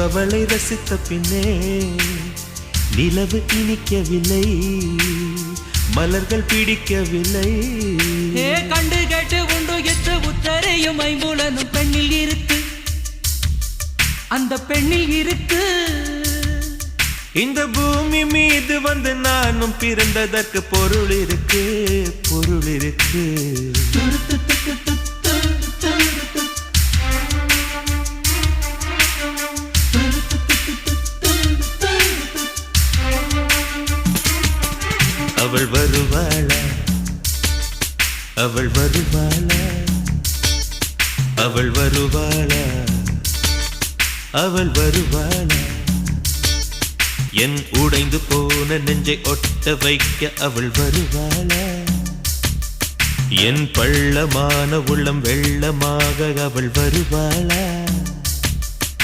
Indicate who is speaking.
Speaker 1: அவளை ரசித்த பின்னே நிலவு இனிக்கவில்லை, மலர்கள் பிடிக்கவில்லை.
Speaker 2: கண்டு கேட்டு உண்டு எற்ற உத்தரையும் ஐம்புலனும் பெண்ணில் இருக்கு, அந்த பெண்ணில் இருக்கு.
Speaker 1: இந்த பூமி மீது வந்து நானும் பிறந்ததற்கு பொருள் இருக்கு, பொருள் இருக்கு. அவள் வருவாளா, அவள் வருவாளா, அவள் வருவாளா, அவள் வருவாளா. என் உடைந்து போன நெஞ்சை ஒட்ட வைக்க அவள் வருவாளா. என் பள்ளமான உள்ளம் வெள்ளமாக அவள் வருவாளா.